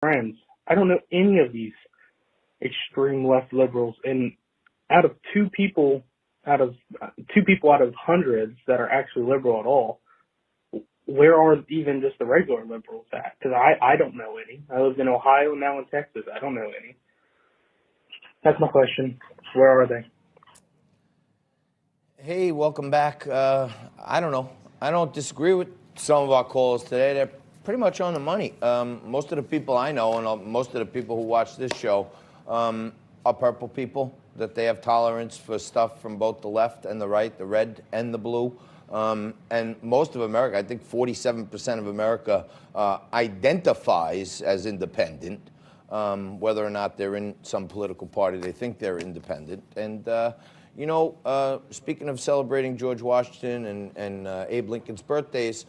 friends. I don't know any of these extreme left liberals, and out of out of two people out of hundreds that are actually liberal at all, where are even just the regular liberals at? Because I don't know any. I lived in Ohio, now in Texas. I don't know any. That's my question. Where are they? Hey, welcome back. I don't know. I don't disagree with some of our calls today. They're pretty much on the money. Most of the people I know and most of the people who watch this show are purple people, that they have tolerance for stuff from both the left and the right, the red and the blue. And most of America, I think 47% of America identifies as independent, whether or not they're in some political party, they think they're independent. And, you know, speaking of celebrating George Washington and Abe Lincoln's birthdays,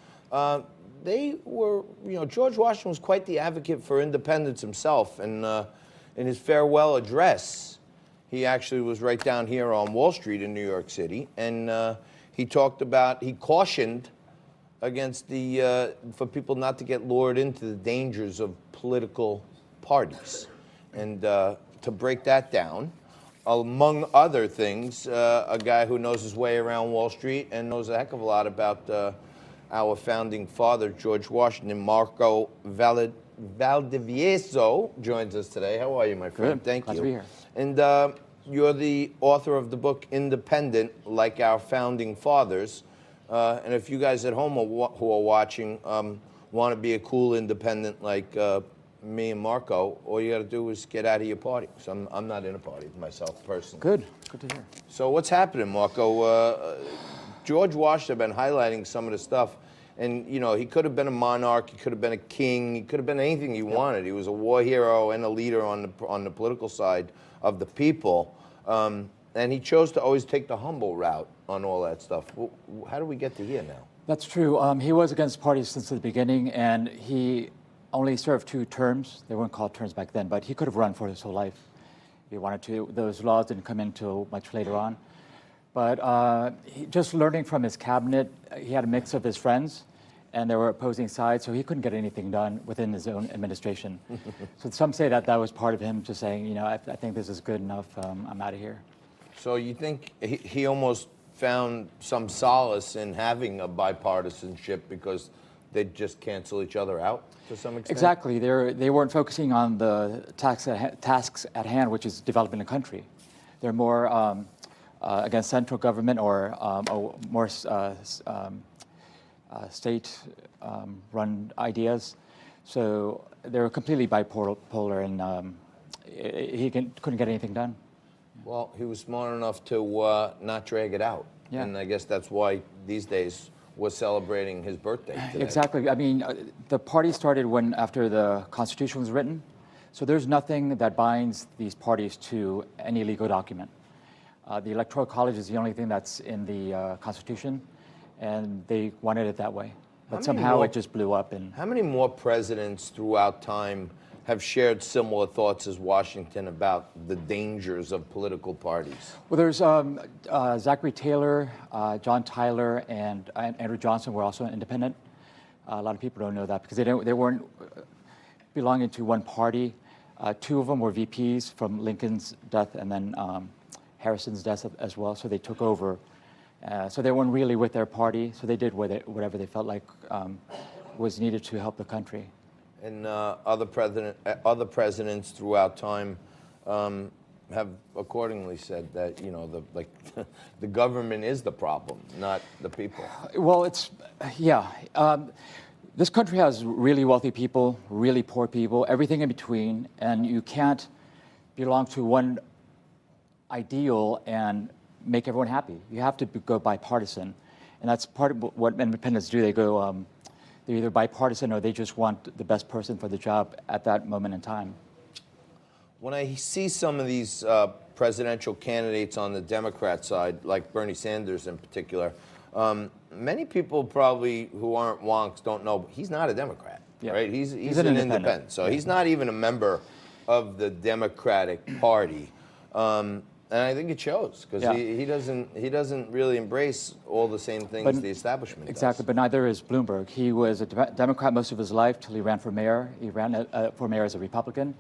they were, you know, George Washington was quite the advocate for independence himself. And in his farewell address, he actually was right down here on Wall Street in New York City. And he talked about, he cautioned against for people not to get lured into the dangers of political parties. And to break that down, among other things, a guy who knows his way around Wall Street and knows a heck of a lot about our founding father, George Washington, Marco Valdivieso, joins us today. How are you, my friend? Good. Thank Glad you. to be here. And you're the author of the book Independent, Like Our Founding Fathers. And if you guys at home who are watching want to be a cool independent like me and Marco, all you got to do is get out of your party. So I'm not in a party myself personally. Good. Good to hear. So what's happening, Marco? George Washington has been highlighting some of the stuff. And, you know, he could have been a monarch, he could have been a king, he could have been anything he wanted. He was a war hero and a leader on the political side of the people. And he chose to always take the humble route on all that stuff. How do we get to here now? That's true. He was against parties since the beginning, and he only served 2 terms. They weren't called terms back then, but he could have run for his whole life if he wanted to. Those laws didn't come in until much later on. But just learning from his cabinet, he had a mix of his friends, and they were opposing sides, so he couldn't get anything done within his own administration. So some say that was part of him just saying, you know, I think this is good enough, I'm out of here. So you think he almost found some solace in having a bipartisanship because they'd just cancel each other out to some extent? Exactly. They weren't focusing on the tasks at hand, which is developing the country. They're more against central government or more state-run ideas. So they were completely bipolar, and he couldn't get anything done. Well, he was smart enough to not drag it out. Yeah. And I guess that's why these days we're celebrating his birthday today. Exactly. I mean, the party started after the Constitution was written. So there's nothing that binds these parties to any legal document. The Electoral College is the only thing that's in the Constitution, and they wanted it that way. But somehow it just blew up. How many more presidents throughout time have shared similar thoughts as Washington about the dangers of political parties? Well, there's Zachary Taylor, John Tyler, and Andrew Johnson were also independent. A lot of people don't know that because they weren't belonging to one party. 2 of them were VPs from Lincoln's death and then Harrison's death as well, so they took over. So they weren't really with their party, so they did whatever they felt like was needed to help the country. And other presidents throughout time have accordingly said that, you know, the government is the problem, not the people. Well, this country has really wealthy people, really poor people, everything in between, and you can't belong to one ideal and make everyone happy. You have to go bipartisan, and that's part of what independents do. They go, they're either bipartisan or they just want the best person for the job at that moment in time. When I see some of these presidential candidates on the Democrat side, like Bernie Sanders in particular, many people probably who aren't wonks don't know he's not a Democrat, right? He's an independent. So he's not even a member of the Democratic Party. And I think it shows because he doesn't really embrace all the same things the establishment exactly, does. but neither is Bloomberg. He was a Democrat most of his life till he ran for mayor. He ran for mayor as a Republican,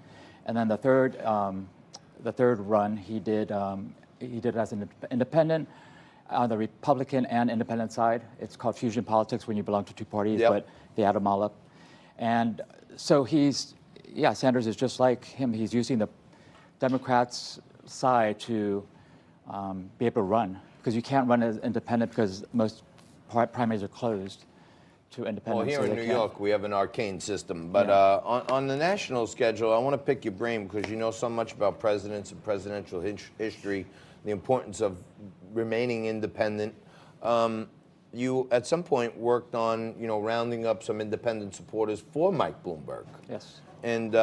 and then the third run he did as an independent on the Republican and independent side. It's called fusion politics when you belong to two parties, but they add them all up. And so Sanders is just like him. He's using the Democrats' side to be able to run, because you can't run as independent because most primaries are closed to independents. Well, here in New York, we have an arcane system. But on the national schedule, I want to pick your brain because you know so much about presidents and presidential history, the importance of remaining independent. You, at some point, worked on, rounding up some independent supporters for Mike Bloomberg. Yes. And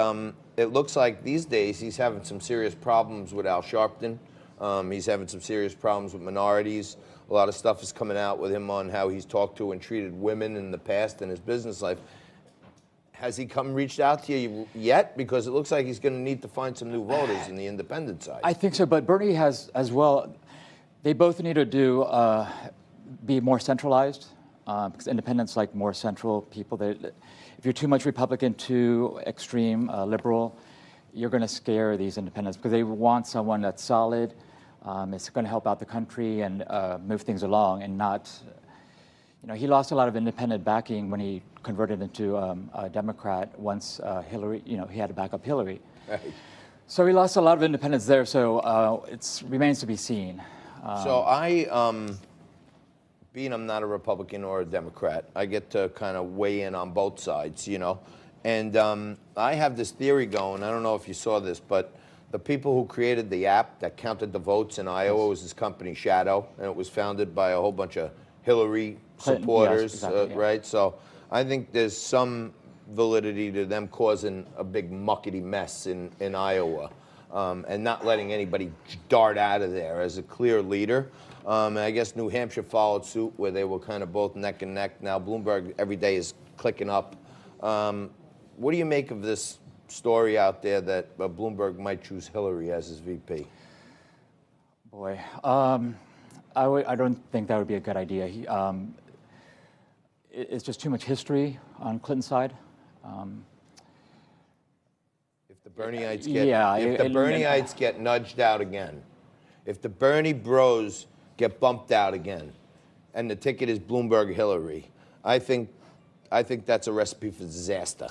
it looks like these days he's having some serious problems with Al Sharpton. He's having some serious problems with minorities. A lot of stuff is coming out with him on how he's talked to and treated women in the past in his business life. Has he reached out to you yet? Because it looks like he's going to need to find some new voters in the independent side. I think so, but Bernie has as well. They both need to be more centralized, because independents like more central people. If you're too much Republican, too extreme liberal, you're going to scare these independents because they want someone that's solid. It's going to help out the country and move things along, and not. He lost a lot of independent backing when he converted into a Democrat once Hillary. He had to back up Hillary. Right. So he lost a lot of independents there. So it remains to be seen. So being I'm not a Republican or a Democrat, I get to kind of weigh in on both sides, And I have this theory going. I don't know if you saw this, but the people who created the app that counted the votes in Iowa was this company Shadow, and it was founded by a whole bunch of Hillary supporters, yes, exactly, right? So I think there's some validity to them causing a big muckety mess in Iowa, and not letting anybody dart out of there as a clear leader. And I guess New Hampshire followed suit where they were kind of both neck and neck. Now Bloomberg every day is clicking up. What do you make of this story out there that Bloomberg might choose Hillary as his VP? Boy, I don't think that would be a good idea. It's just too much history on Clinton's side. If the Bernieites get nudged out again, if the Bernie bros get bumped out again, and the ticket is Bloomberg Hillary, I think that's a recipe for disaster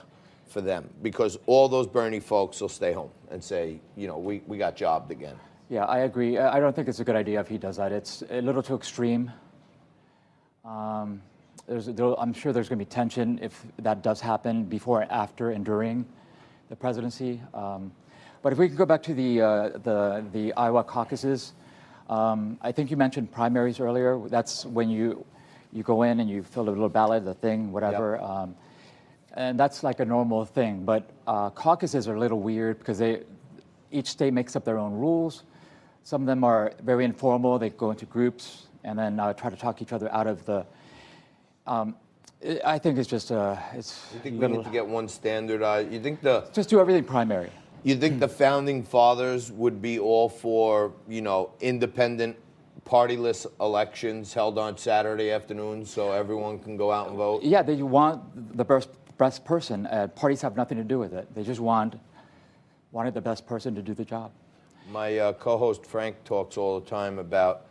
for them, because all those Bernie folks will stay home and say, we got jobbed again. Yeah, I agree. I don't think it's a good idea if he does that. It's a little too extreme. I'm sure there's going to be tension if that does happen before, after, and during the presidency. But if we could go back to the Iowa caucuses, I think you mentioned primaries earlier. That's when you go in and you fill a little ballot, the thing, whatever. Yep. And that's like a normal thing. But caucuses are a little weird because each state makes up their own rules. Some of them are very informal. They go into groups and then try to talk each other out of the. I think it's just it's. You think we need to get one standardized? You think just do everything primary? You think the founding fathers would be all for independent, partyless elections held on Saturday afternoons so everyone can go out and vote? Yeah, they want the best person. Parties have nothing to do with it. They just wanted the best person to do the job. My co-host Frank talks all the time about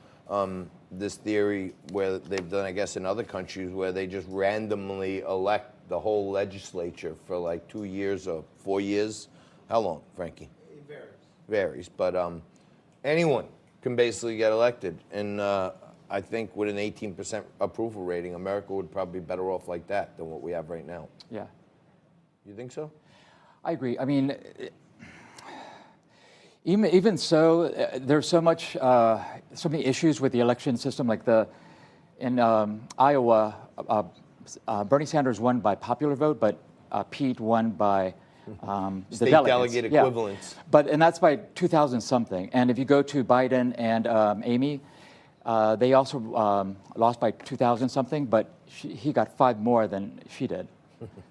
this theory where they've done, I guess, in other countries where they just randomly elect the whole legislature for like 2 years or 4 years. How long, Frankie? It varies. Varies, but anyone can basically get elected. And I think with an 18% approval rating, America would probably be better off like that than what we have right now. Yeah. You think so? I agree. I mean, even so, there's so many issues with the election system. Like in Iowa, Bernie Sanders won by popular vote, but Pete won by State the delegate equivalents. Yeah. And that's by 2000 something. And if you go to Biden and Amy, they also lost by 2000 something, but he got 5 more than she did.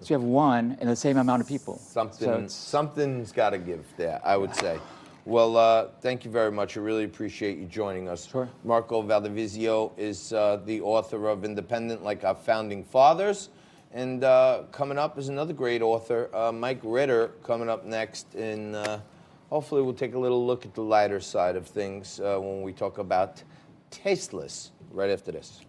So you have 1 in the same amount of people. Something's got to give there, I would say. Well, thank you very much. I really appreciate you joining us. Sure. Marco Valdivieso is the author of Independent Like Our Founding Fathers. And coming up is another great author, Mike Ritter, coming up next. And hopefully we'll take a little look at the lighter side of things when we talk about Tasteless right after this.